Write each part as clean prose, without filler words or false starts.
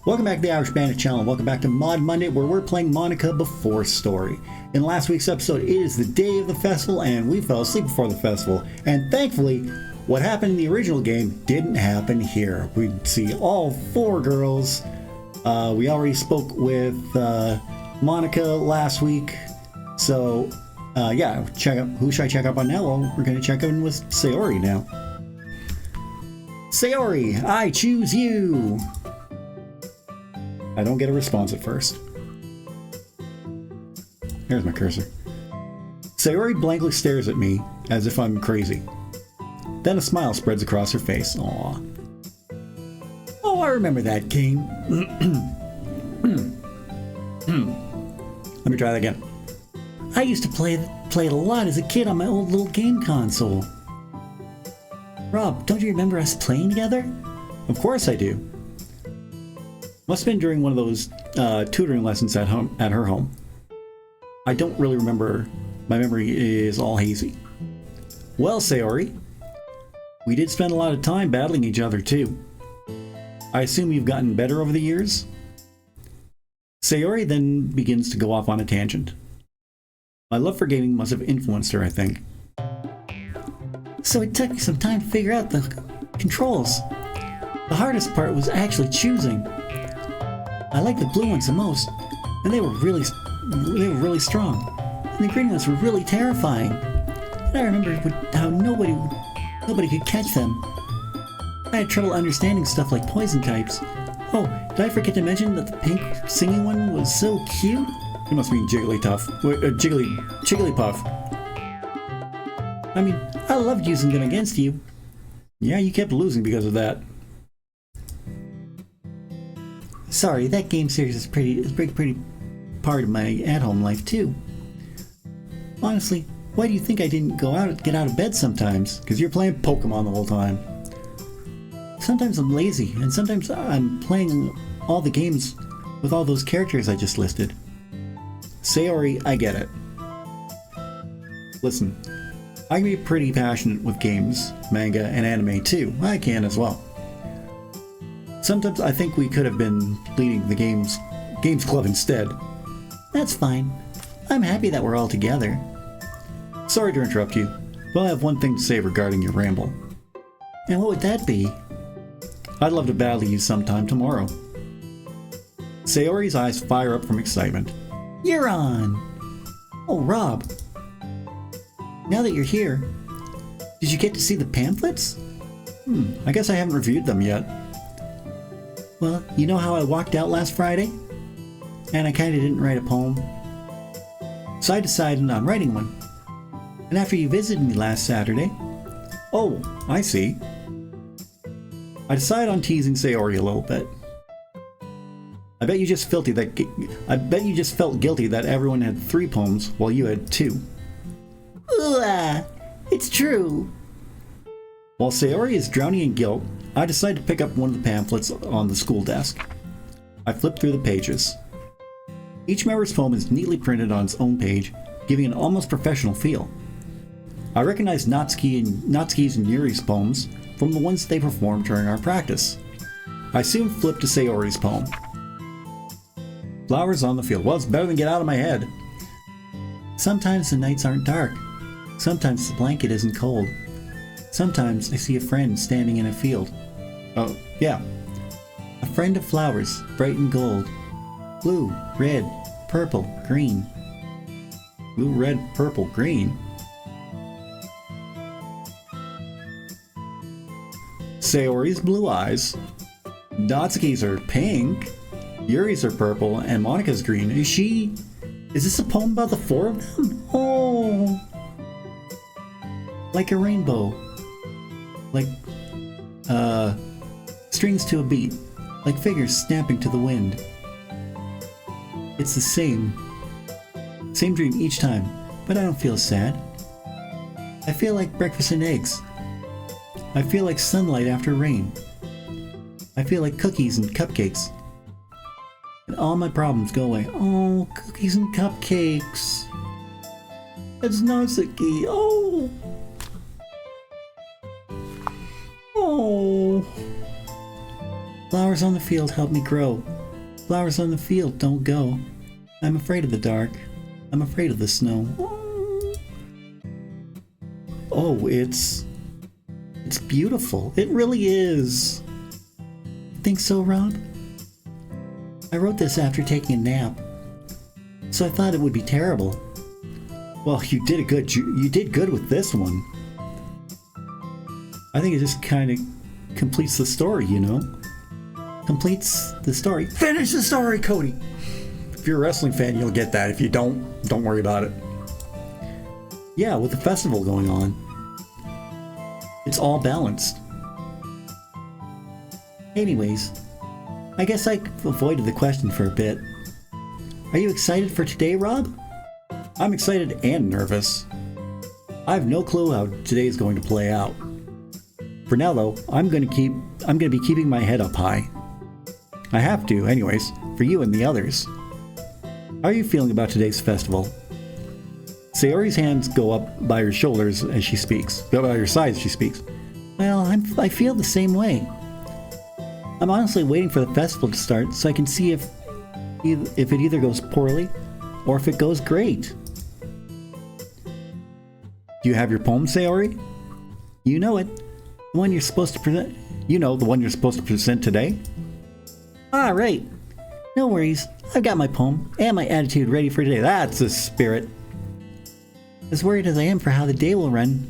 Welcome back to the Irish Bandit channel, and welcome back to Mod Monday, where we're playing Monika Before Story. In last week's episode, it is the day of the festival, and we fell asleep before the festival. And thankfully, what happened in the original game didn't happen here. We see all four girls. We already spoke with Monika last week. So, yeah, check out. Who should I check up on now? Well, we're going to check in with Sayori now. Sayori, I choose you! I don't get a response at first. Here's my cursor. Sayori blankly stares at me as if I'm crazy. Then a smile spreads across her face. Aww. Oh, I remember that game. Let me try that again. I used to play it a lot as a kid on my old little game console. Rob, don't you remember us playing together? Of course I do. Must have been during one of those tutoring lessons at her home. I don't really remember. My memory is all hazy. Well, Sayori, we did spend a lot of time battling each other too. I assume you've gotten better over the years? Sayori then begins to go off on a tangent. My love for gaming must have influenced her, I think. So it took me some time to figure out the controls. The hardest part was actually choosing. I liked the blue ones the most, and they were really strong. And the green ones were really terrifying. And I remember how nobody could catch them. I had trouble understanding stuff like poison types. Oh, did I forget to mention that the pink singing one was so cute? It must mean Jigglypuff. I mean, I loved using them against you. Yeah, you kept losing because of that. Sorry, that game series is pretty part of my at-home life too. Honestly, why do you think I didn't get out of bed sometimes? Because you're playing Pokemon the whole time. Sometimes I'm lazy, and sometimes I'm playing all the games with all those characters I just listed. Sayori, I get it. Listen, I can be pretty passionate with games, manga, and anime too. I can as well. Sometimes I think we could have been leading the games club instead. That's fine. I'm happy that we're all together. Sorry to interrupt you, but I have one thing to say regarding your ramble. And what would that be? I'd love to battle you sometime tomorrow. Sayori's eyes fire up from excitement. You're on! Oh, Rob. Now that you're here, did you get to see the pamphlets? I guess I haven't reviewed them yet. Well, you know how I walked out last Friday? And I kinda didn't write a poem. So I decided on writing one. And after you visited me last Saturday... Oh, I see. I decided on teasing Sayori a little bit. I bet you just felt guilty that everyone had 3 poems while you had 2. It's true. While Sayori is drowning in guilt, I decide to pick up one of the pamphlets on the school desk. I flip through the pages. Each member's poem is neatly printed on its own page, giving an almost professional feel. I recognize Natsuki's and Yuri's poems from the ones they performed during our practice. I soon flip to Sayori's poem. Flowers on the field. Well, it's better than get out of my head. Sometimes the nights aren't dark. Sometimes the blanket isn't cold. Sometimes I see a friend standing in a field. Oh, yeah. A friend of flowers, bright and gold. Blue, red, purple, green. Blue, red, purple, green. Sayori's blue eyes. Natsuki's are pink. Yuri's are purple, and Monika's green. Is this a poem about the 4 of them? Oh! Like a rainbow. Like, strings to a beat. Like figures snapping to the wind. It's the same dream each time, but I don't feel sad. I feel like breakfast and eggs. I feel like sunlight after rain. I feel like cookies and cupcakes. And all my problems go away. Oh, cookies and cupcakes. It's Natsuki. Oh. Oh. Flowers on the field help me grow. Flowers on the field don't go. I'm afraid of the dark. I'm afraid of the snow. Oh, it's beautiful. It really is. Think so, Rob? I wrote this after taking a nap, so I thought it would be terrible. Well, you did good with this one. I think it just kind of completes the story, you know? Completes the story. Finish the story, Cody! If you're a wrestling fan, you'll get that. If you don't worry about it. Yeah, with the festival going on, it's all balanced. Anyways, I guess I avoided the question for a bit. Are you excited for today, Rob? I'm excited and nervous. I have no clue how today is going to play out. For now, though, I'm going to be keeping my head up high. I have to, anyways, for you and the others. How are you feeling about today's festival? Sayori's hands go up by her shoulders as she speaks. Go by her sides as she speaks. Well, I feel the same way. I'm honestly waiting for the festival to start so I can see if it either goes poorly or if it goes great. Do you have your poem, Sayori? You know it. The one you're supposed to present. You know, the one you're supposed to present today? Ah, right. No worries. I've got my poem and my attitude ready for today. That's the spirit. As worried as I am for how the day will run,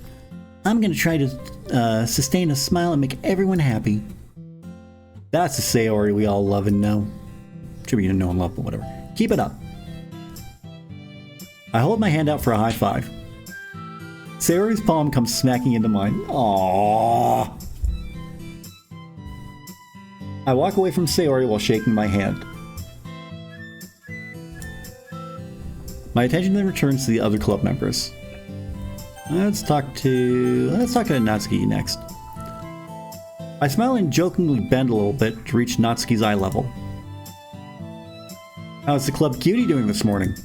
I'm going to try to sustain a smile and make everyone happy. That's the Sayori we all love and know. Should be know and love, but whatever. Keep it up. I hold my hand out for a high five. Sayori's palm comes smacking into mine. Aww. I walk away from Sayori while shaking my hand. My attention then returns to the other club members. Let's talk to Natsuki next. I smile and jokingly bend a little bit to reach Natsuki's eye level. How's the club cutie doing this morning?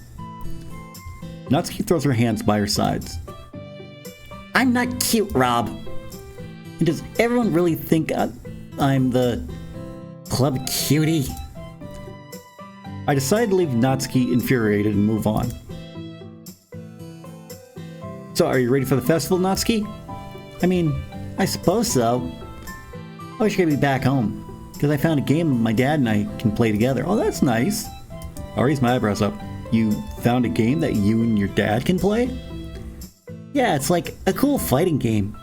Natsuki throws her hands by her sides. I'm not cute, Rob. And does everyone really think I'm the club cutie? I decide to leave Natsuki infuriated and move on. So, are you ready for the festival, Natsuki? I mean, I suppose so. I wish I could be back home, because I found a game my dad and I can play together. Oh, that's nice. I'll raise my eyebrows up. You found a game that you and your dad can play? Yeah, it's like a cool fighting game.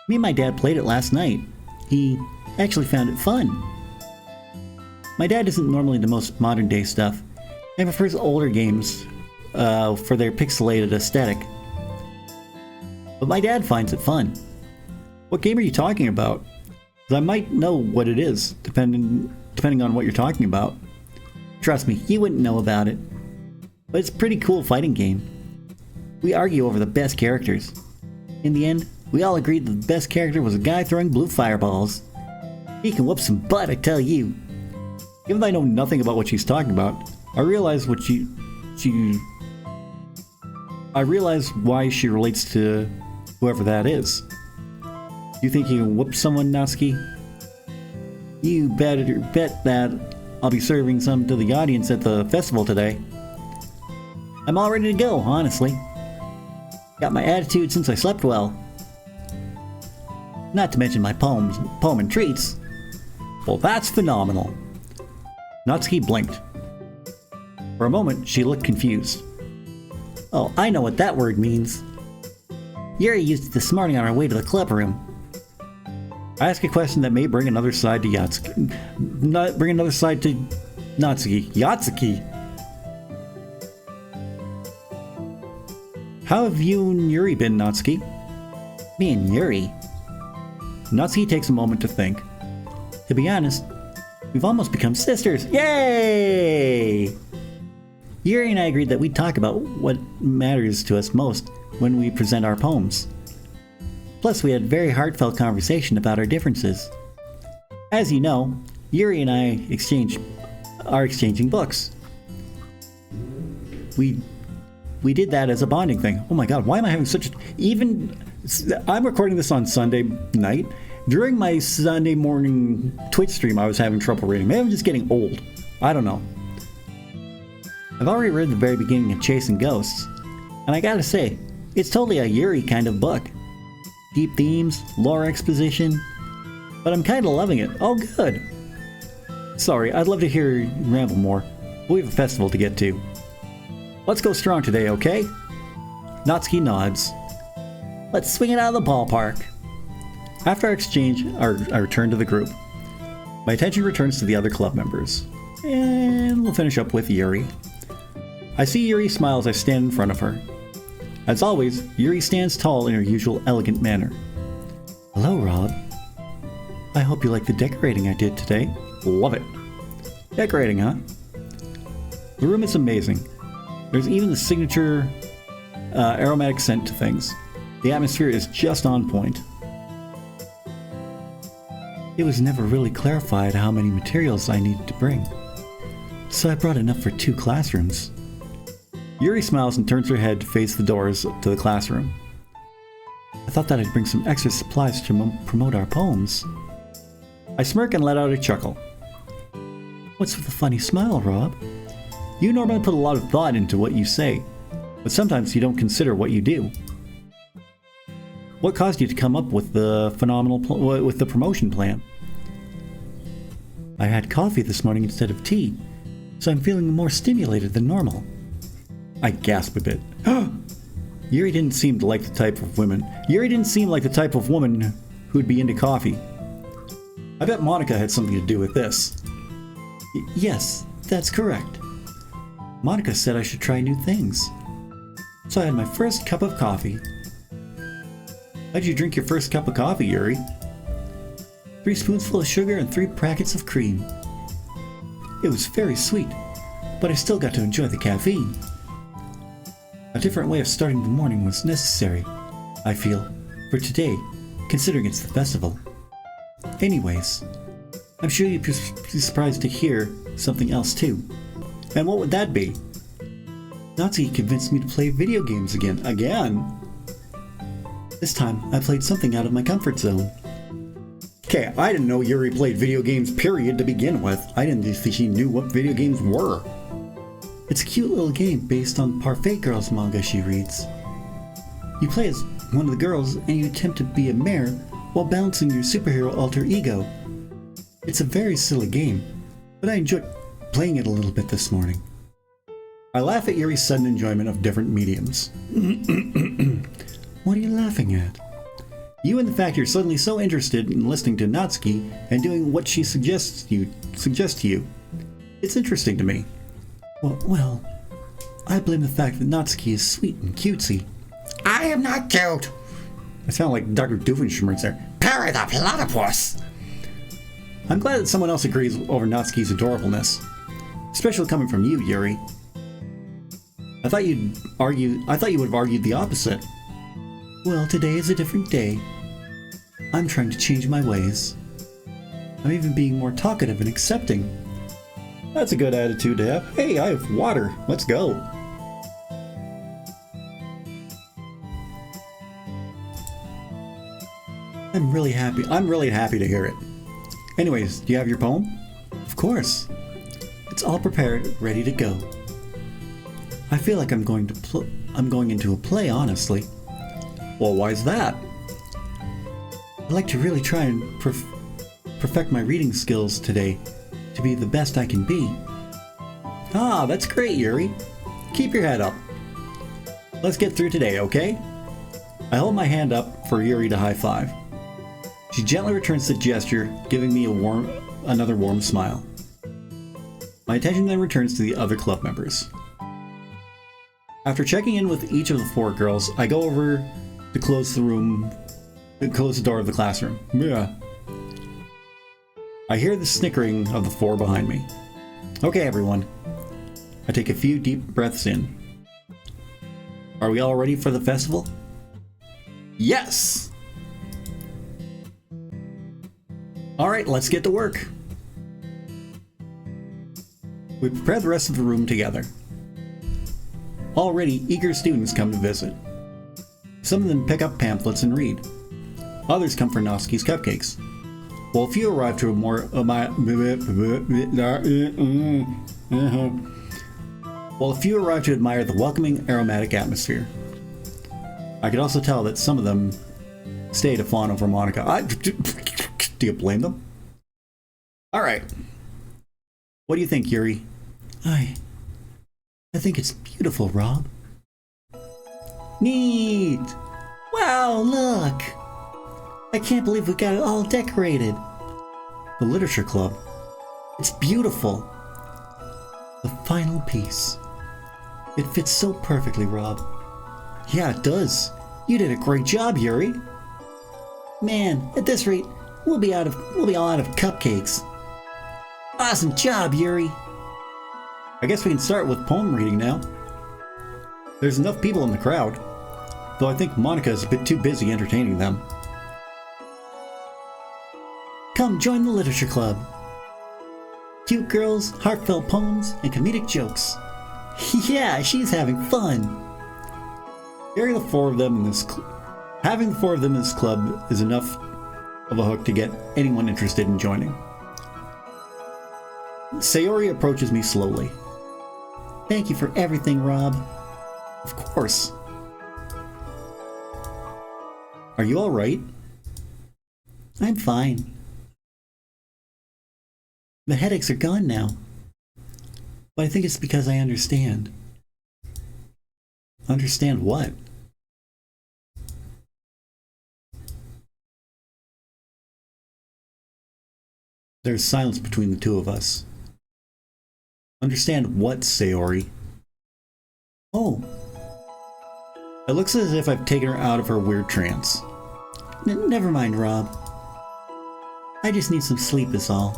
Me and my dad played it last night. He actually found it fun. My dad isn't normally the most modern day stuff, and prefers older games for their pixelated aesthetic. But my dad finds it fun. What game are you talking about? 'Cause I might know what it is, depending on what you're talking about. Trust me, you wouldn't know about it. But it's a pretty cool fighting game. We argue over the best characters. In the end, we all agreed that the best character was a guy throwing blue fireballs. He can whoop some butt, I tell you. Even though I know nothing about what she's talking about, I realize why she relates to whoever that is. You think you can whoop someone, Natsuki? You better bet that I'll be serving some to the audience at the festival today. I'm all ready to go, honestly. Got my attitude since I slept well. Not to mention my poem and treats. Well, that's phenomenal. Natsuki blinked. For a moment, she looked confused. Oh, I know what that word means. Yuri used it this morning on our way to the club room. I ask a question that may bring another side to Natsuki. Yatsuki. How have you and Yuri been, Natsuki? Me and Yuri? Natsuki takes a moment to think. To be honest, we've almost become sisters. Yay! Yuri and I agreed that we'd talk about what matters to us most when we present our poems. Plus, we had a very heartfelt conversation about our differences. As you know, Yuri and I are exchanging books. We did that as a bonding thing. Oh my god, why am I having such I'm recording this on Sunday night, During my Sunday morning Twitch stream, I was having trouble reading. Maybe I'm just getting old. I don't know. I've already read the very beginning of Chasing Ghosts, and I gotta say, it's totally a Yuri kind of book. Deep themes, lore exposition, but I'm kinda loving it. Oh, good. Sorry, I'd love to hear you ramble more. We have a festival to get to. Let's go strong today, okay? Natsuki nods. Let's swing it out of the ballpark. After our exchange, I return to the group. My attention returns to the other club members. And we'll finish up with Yuri. I see Yuri smile as I stand in front of her. As always, Yuri stands tall in her usual elegant manner. Hello, Rob. I hope you like the decorating I did today. Love it. Decorating, huh? The room is amazing. There's even the signature aromatic scent to things. The atmosphere is just on point. It was never really clarified how many materials I needed to bring, so I brought enough for 2 classrooms. Yuri smiles and turns her head to face the doors to the classroom. I thought that I'd bring some extra supplies to promote our poems. I smirk and let out a chuckle. What's with the funny smile, Rob? You normally put a lot of thought into what you say, but sometimes you don't consider what you do. What caused you to come up with the promotion plan? I had coffee this morning instead of tea, so I'm feeling more stimulated than normal. I gasp a bit. Yuri didn't seem like the type of woman who'd be into coffee. I bet Monika had something to do with this. Yes, that's correct. Monika said I should try new things. So I had my first cup of coffee. How'd you drink your first cup of coffee, Yuri? 3 spoonsful of sugar and 3 packets of cream. It was very sweet, but I still got to enjoy the caffeine. A different way of starting the morning was necessary, I feel, for today, considering it's the festival. Anyways, I'm sure you'd be surprised to hear something else too. And what would that be? Natsuki convinced me to play video games again. This time, I played something out of my comfort zone. Okay, I didn't know Yuri played video games, period, to begin with. I didn't think she knew what video games were. It's a cute little game based on Parfait Girls manga she reads. You play as one of the girls and you attempt to be a mayor while balancing your superhero alter ego. It's a very silly game, but I enjoyed playing it a little bit this morning. I laugh at Yuri's sudden enjoyment of different mediums. What are you laughing at? You and the fact you're suddenly so interested in listening to Natsuki and doing what she suggests to you. It's interesting to me. Well, I blame the fact that Natsuki is sweet and cutesy. I am not cute. I sound like Dr. Doofenshmirtz there. Perry the platypus. I'm glad that someone else agrees over Natsuki's adorableness. Especially coming from you, Yuri. I thought you would have argued the opposite. Well, today is a different day. I'm trying to change my ways. I'm even being more talkative and accepting. That's a good attitude to have. Hey, I have water. Let's go. I'm really happy to hear it. Anyways, do you have your poem? Of course. It's all prepared, ready to go. I feel like I'm going into a play, honestly. Well, why's that? I'd like to really try and perfect my reading skills today to be the best I can be. Ah, that's great, Yuri. Keep your head up. Let's get through today, okay? I hold my hand up for Yuri to high five. She gently returns the gesture, giving me another warm smile. My attention then returns to the other club members. After checking in with each of the 4 girls, I go over to close the door of the classroom. Yeah. I hear the snickering of the 4 behind me. Okay, everyone. I take a few deep breaths in. Are we all ready for the festival? Yes! Alright, let's get to work. We prepare the rest of the room together. Already, eager students come to visit. Some of them pick up pamphlets and read. Others come for Noski's cupcakes. While a few arrive to admire the welcoming, aromatic atmosphere. I could also tell that some of them stay to fawn over Monika. Do you blame them? Alright. What do you think, Yuri? I think it's beautiful, Rob. Neat! Wow, look! I can't believe we got it all decorated. The Literature Club. It's beautiful. The final piece. It fits so perfectly, Rob. Yeah, it does. You did a great job, Yuri. Man, at this rate, we'll be all out of cupcakes. Awesome job, Yuri. I guess we can start with poem reading now. There's enough people in the crowd, though I think Monika is a bit too busy entertaining them. Come join the Literature Club. Cute girls, heartfelt poems, and comedic jokes. Yeah, she's having fun. Having the four of them in this club is enough of a hook to get anyone interested in joining. Sayori approaches me slowly. Thank you for everything, Rob. Of course. Are you all right? I'm fine. The headaches are gone now. But I think it's because I understand. Understand what? There's silence between the two of us. Understand what, Sayori? Oh. It looks as if I've taken her out of her weird trance. Never mind, Rob. I just need some sleep is all.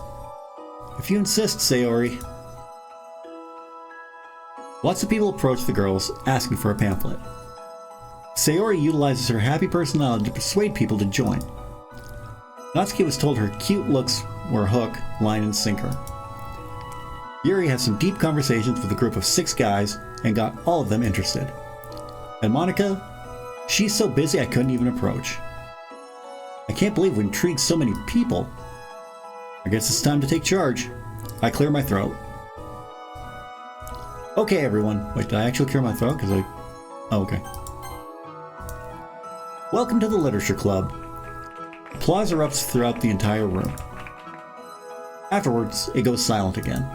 If you insist, Sayori. Lots of people approach the girls, asking for a pamphlet. Sayori utilizes her happy personality to persuade people to join. Natsuki was told her cute looks were hook, line, and sinker. Yuri has some deep conversations with a group of 6 guys and got all of them interested. And Monika, she's so busy I couldn't even approach. I can't believe we intrigued so many people. I guess it's time to take charge. I clear my throat. Okay, everyone. Wait, did I actually clear my throat? Oh, okay. Welcome to the Literature Club. Applause erupts throughout the entire room. Afterwards, it goes silent again.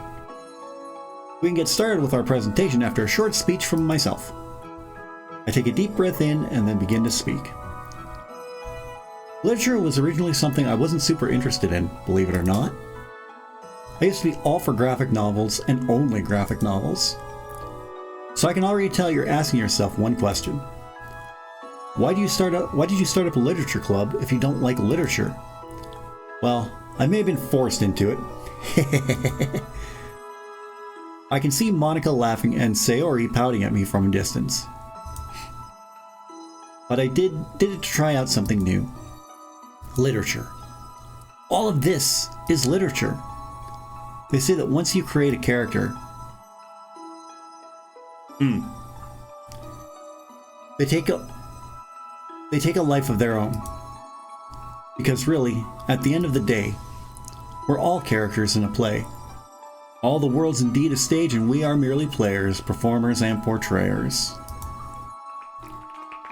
We can get started with our presentation after a short speech from myself. I take a deep breath in and then begin to speak. Literature was originally something I wasn't super interested in, believe it or not. I used to be all for graphic novels and only graphic novels. So I can already tell you're asking yourself one question. Why did you start up a literature club if you don't like literature? Well, I may have been forced into it. I can see Monika laughing and Sayori pouting at me from a distance. But I did it to try out something new. Literature. All of this is literature. They say that once you create a character, they take a life of their own. Because really, at the end of the day, we're all characters in a play. All the world's indeed a stage, and we are merely players, performers, and portrayers.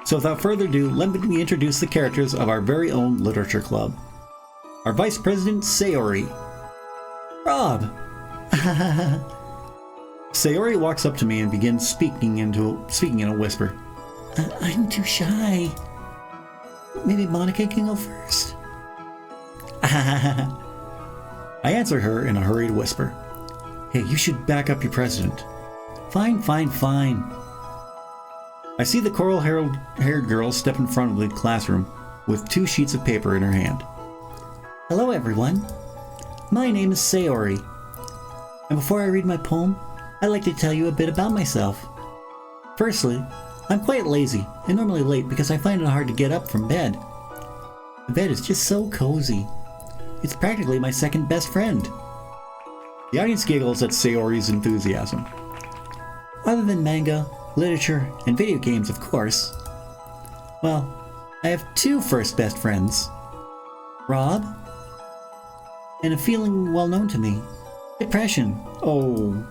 So without further ado, let me introduce the characters of our very own literature club. Our Vice President, Sayori. Rob! Sayori walks up to me and begins speaking in a whisper. I'm too shy. Maybe Monika can go first? I answer her in a hurried whisper. Hey, you should back up your president. Fine. I see the coral-haired girl step in front of the classroom with 2 sheets of paper in her hand. Hello, everyone. My name is Sayori. And before I read my poem, I'd like to tell you a bit about myself. Firstly, I'm quite lazy and normally late because I find it hard to get up from bed. The bed is just so cozy. It's practically my second best friend. The audience giggles at Sayori's enthusiasm. Other than manga, literature, and video games, of course. Well, I have two first best friends. Rob, and a feeling well known to me. Depression. Oh.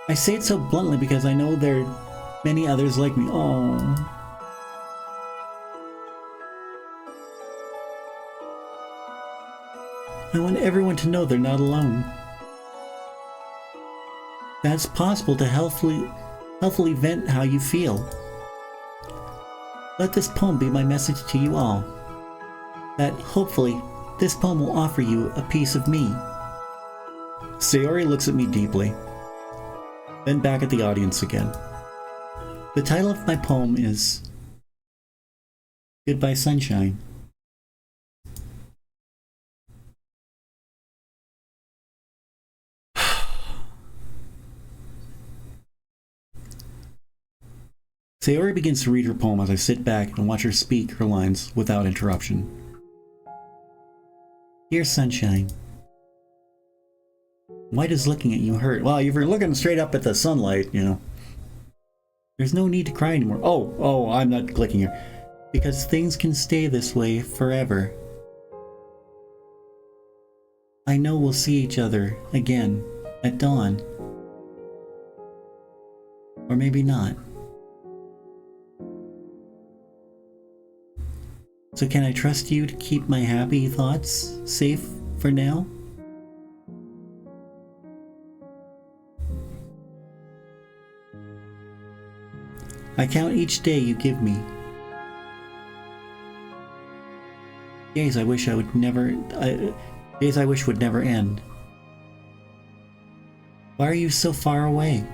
I say it so bluntly because I know there are many others like me. Oh. I want everyone to know they're not alone. That's possible to healthfully vent how you feel. Let this poem be my message to you all. That hopefully this poem will offer you a piece of me. Sayori looks at me deeply, then back at the audience again. The title of my poem is Goodbye Sunshine. Sayori begins to read her poem as I sit back and watch her speak her lines without interruption. Dear Sunshine, why does looking at you hurt? Well, if you're looking straight up at the sunlight, you know. There's no need to cry anymore. Oh, I'm not clicking here. Because things can stay this way forever. I know we'll see each other again at dawn. Or maybe not. So can I trust you to keep my happy thoughts safe for now? I count each day you give me. Days I wish would never end. Why are you so far away?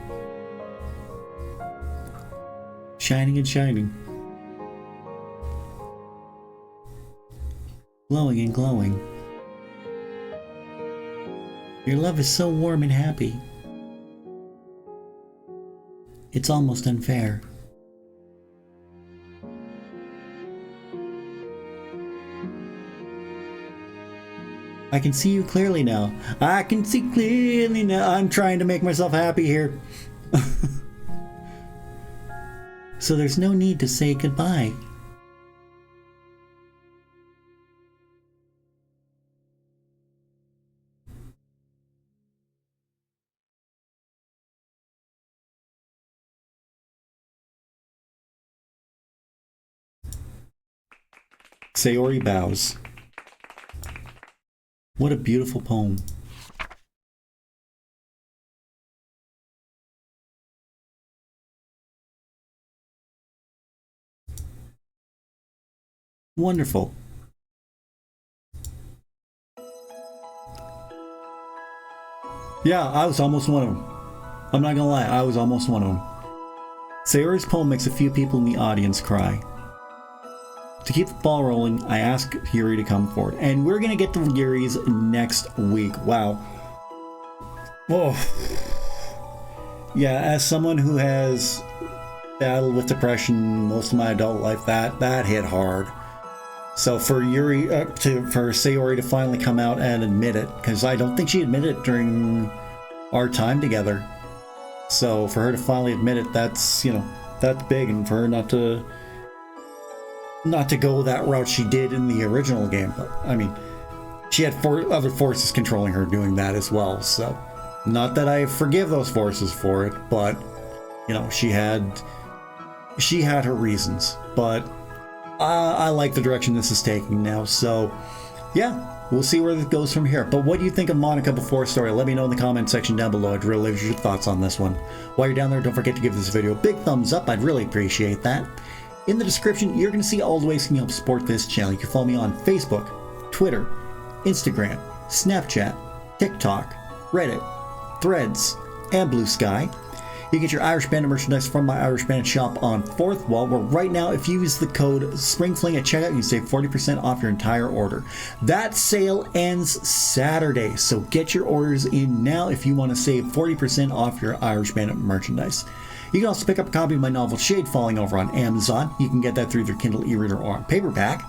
Shining and shining. Glowing and glowing. Your love is so warm and happy. It's almost unfair. I can see you clearly now. I can see clearly now. I'm trying to make myself happy here. So there's no need to say goodbye. Sayori bows. What a beautiful poem. Wonderful. Yeah, I was almost one of them. I'm not gonna lie, I was almost one of them. Sayori's poem makes a few people in the audience cry. To keep the ball rolling, I ask Yuri to come forward. And we're going to get to Yuri's next week. Wow. Oh. Yeah, as someone who has battled with depression most of my adult life, that hit hard. So for Sayori to finally come out and admit it, because I don't think she admitted it during our time together. So for her to finally admit it, that's big, and for her not to go that route she did in the original game. But I mean, she had other forces controlling her doing that as well. So not that I forgive those forces for it, but she had her reasons. But I like the direction this is taking now. So yeah, we'll see where it goes from here. But what do you think of Monika before story? Let me know in the comment section down below. I'd really love your thoughts on this one. While you're down there, don't forget to give this video a big thumbs up. I'd really appreciate that. In the description, you're going to see all the ways you can help support this channel. You can follow me on Facebook, Twitter, Instagram, Snapchat, TikTok, Reddit, Threads, and Blue Sky. You get your Irish Bandit merchandise from my Irish Bandit shop on 4th Wall, where right now, if you use the code SPRINGFLING at checkout, you save 40% off your entire order. That sale ends Saturday, so get your orders in now if you want to save 40% off your Irish Bandit merchandise. You can also pick up a copy of my novel Shade Falling over on Amazon. You can get that through their Kindle e-reader or on paperback.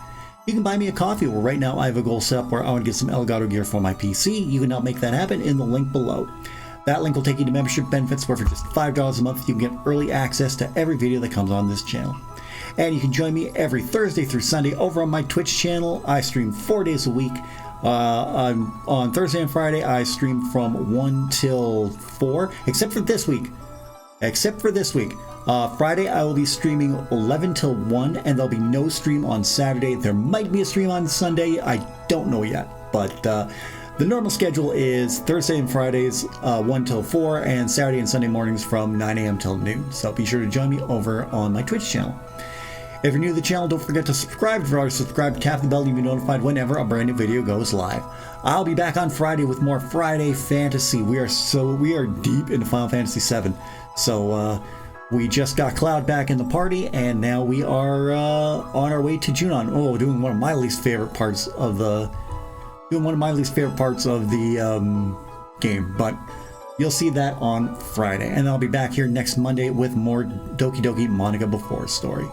You can buy me a coffee, where right now I have a goal set up where I want to get some Elgato gear for my PC. You can help make that happen in the link below. That link will take you to membership benefits where for just $5 a month you can get early access to every video that comes on this channel. And you can join me every Thursday through Sunday over on my Twitch channel. I stream 4 days a week. On Thursday and Friday, I stream from 1 till 4, except for this week. Friday, I will be streaming 11 till 1, and there'll be no stream on Saturday. There might be a stream on Sunday. I don't know yet, but the normal schedule is Thursday and Fridays 1 till 4, and Saturday and Sunday mornings from 9 a.m. till noon. So be sure to join me over on my Twitch channel. If you're new to the channel, don't forget to subscribe. If you're already subscribed, tap the bell, you'll be notified whenever a brand new video goes live. I'll be back on Friday with more Friday Fantasy. We are deep into Final Fantasy VII. So we just got Cloud back in the party, and now we are on our way to Junon. Oh, doing one of my least favorite parts of the game, but you'll see that on Friday. And I'll be back here next Monday with more Doki Doki Monika Before story.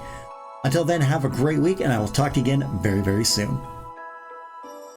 Until then, have a great week, and I will talk to you again very, very soon.